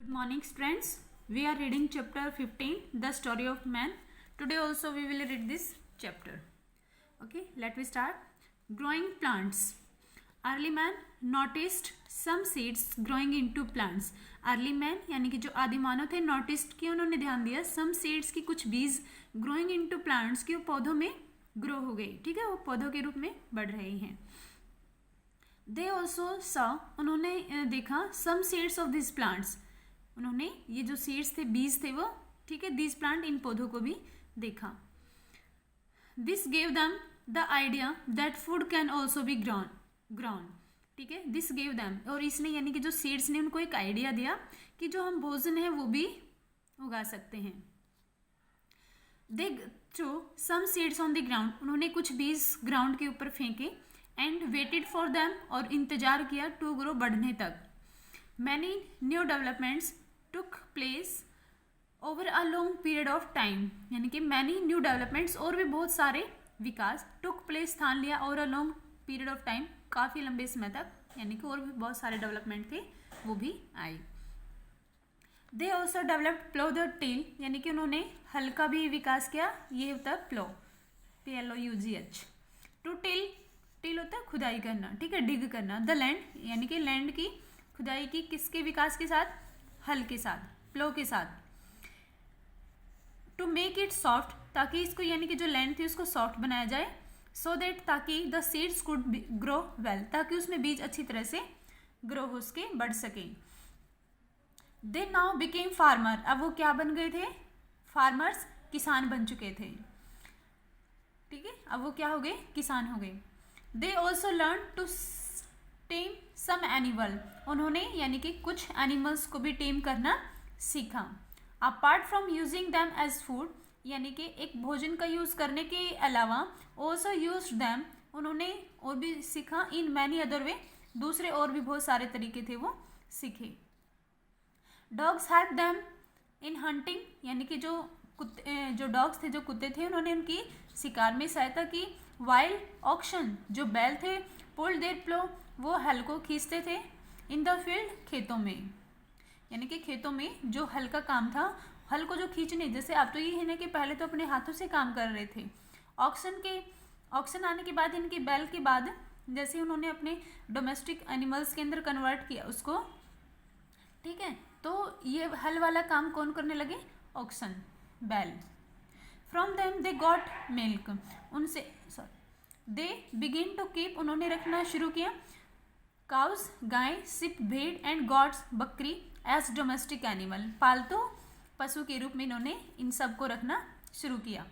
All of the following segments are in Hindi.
Good morning students. We are reading chapter 15, The Story of Man. Today also we will read this chapter. Okay, let me start. Growing plants. Early man noticed some seeds growing into plants. Early man यानी कि जो आदि मानव थे noticed कि उन्होंने ध्यान दिया some seeds की कुछ बीज growing into plants कि वो पौधों में grow हो गई. ठीक है, वो पौधों के रूप में बढ़ रही हैं. They also saw उन्होंने देखा some seeds of these plants. उन्होंने ये जो सीड्स थे बीज थे वो ठीक है दिस प्लांट इन पौधों को भी देखा. This gave them the idea that food can also be ground. ठीक है, दिस गेव देम और इसने यानी कि जो सीड्स ने उनको एक आइडिया दिया कि जो हम भोजन है वो भी उगा सकते हैं. They throw some seeds on the ground. उन्होंने कुछ बीज ग्राउंड के ऊपर फेंके एंड वेटेड फॉर देम और इंतजार किया टू ग्रो बढ़ने तक. Many new developments took place over a long period of time. यानी कि many new developments और भी बहुत सारे विकास took place स्थान लिया over a long period of time काफ़ी लंबे समय तक, यानी कि और भी बहुत सारे डेवलपमेंट थे वो भी आए. They also developed plow the till. यानी कि उन्होंने हल का भी विकास किया. ये होता है plow, PLOUGH. To till होता है खुदाई करना. ठीक है, डिग करना. The land यानी कि लैंड की खुदाई की किसके विकास के साथ? हल के साथ, प्लो के साथ. टू मेक इट सॉफ्ट ताकि इसको यानी कि जो लैंड थी उसको सॉफ्ट बनाया जाए. सो दैट ताकि the seeds could grow well ताकि उसमें बीज अच्छी तरह से ग्रो हो सके, बढ़ सके. दे नाउ बिकेम फार्मर. अब वो क्या बन गए थे? फार्मर्स, किसान बन चुके थे. ठीक है, अब वो क्या हो गए? किसान हो गए. They also learn to tame some animal. उन्होंने यानी कि कुछ एनिमल्स को भी टेम करना सीखा. Apart from using them as food यानी कि एक भोजन का यूज़ करने के अलावा ऑल्सो यूज दैम उन्होंने और भी सीखा इन मैनी अदर वे. दूसरे और भी बहुत सारे तरीके थे वो सीखे. Dogs help them in hunting यानी कि जो डॉग्स थे, जो कुत्ते थे, उन्होंने उनकी शिकार में सहायता की. वाइल्ड ऑक्शन जो बैल थे पुल देयर प्लो वो हल को खींचते थे. इन द फील्ड खेतों में यानी कि खेतों में जो हल का काम था, हल को जो खींचने, जैसे अब तो ये है ना कि पहले तो अपने हाथों से काम कर रहे थे. ऑक्शन आने के बाद इनकी बैल के बाद जैसे उन्होंने अपने डोमेस्टिक एनिमल्स के अंदर कन्वर्ट किया उसको. ठीक है, तो ये हल वाला काम कौन करने लगे? ऑक्शन, बैल. From them they got milk. उनसे दे बिगिन टू कीप उन्होंने रखना शुरू किया. काउस गाय, सिप भेड़ एंड गॉड्स बकरी एज डोमेस्टिक एनिमल. पालतू पशु के रूप में इन्होंने इन सब को रखना शुरू किया.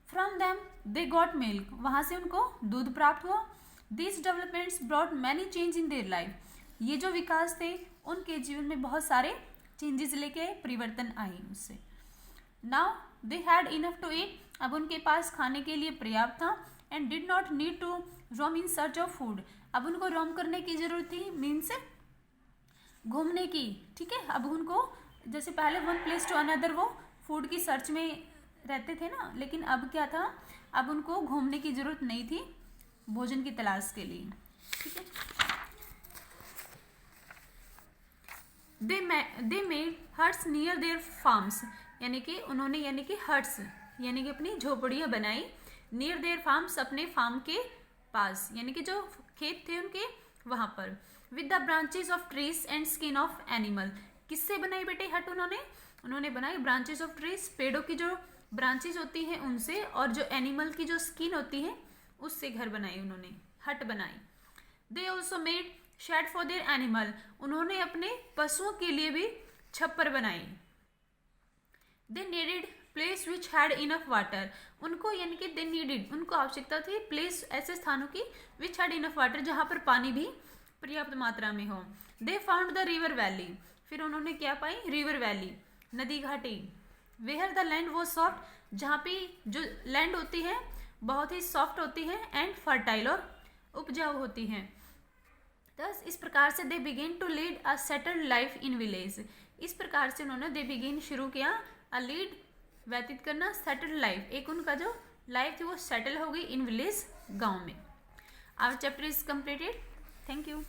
From them they got milk. वहाँ से उनको दूध प्राप्त हुआ. This developments brought many change in their life. ये जो विकास थे उनके जीवन में बहुत सारे चेंजेस लेके परिवर्तन आए उससे. Now they had enough to eat. अब उनके पास खाने के लिए पर्याप्त था. And did not need to roam in search of food. अब उनको रोम करने की जरूरत थी, मीन्स घूमने की. ठीक है, अब उनको जैसे पहले वन प्लेस टू अनदर वो फूड की सर्च में रहते थे ना, लेकिन अब क्या था, अब उनको घूमने की जरूरत नहीं थी भोजन की तलाश के लिए. ठीक है, they made huts near their farms. यानी कि उन्होंने यानी कि हट्स यानी कि अपनी झोपड़ियाँ बनाई. नियर देयर फार्म्स अपने फार्म के पास यानी कि जो खेत थे उनके वहाँ पर. With the branches of trees and skin of animal. किससे बनाई बेटे हट? उन्होंने बनाई ब्रांचेस ऑफ ट्रीज, पेड़ों की जो ब्रांचेस होती हैं उनसे, और जो एनिमल की जो स्किन होती है उससे घर बनाई, उन्होंने हट बनाई. They also made shed for their animal. उन्होंने अपने पशुओं के लिए भी छप्पर बनाई. They needed place which had enough water. उनको यानी कि दे नीडेड उनको आवश्यकता थी प्लेस ऐसे स्थानों की विच हैड इनफ वाटर जहाँ पर पानी भी पर्याप्त मात्रा में हो. They found the river valley. फिर उन्होंने क्या पाई? रिवर वैली, नदी घाटी. वेयर द लैंड वो सॉफ्ट. जहाँ पे जो लैंड होती है बहुत ही सॉफ्ट होती है एंड फर्टाइल और उपजाऊ होती है. थस इस प्रकार से they begin to lead a settled life in village. इस प्रकार से उन्होंने दे बिगिन शुरू किया अ लीड व्यतीत करना, सेटल्ड लाइफ, एक उनका जो लाइफ थी वो सेटल हो गई इन विलेज, गांव में. Our chapter is completed. Thank you.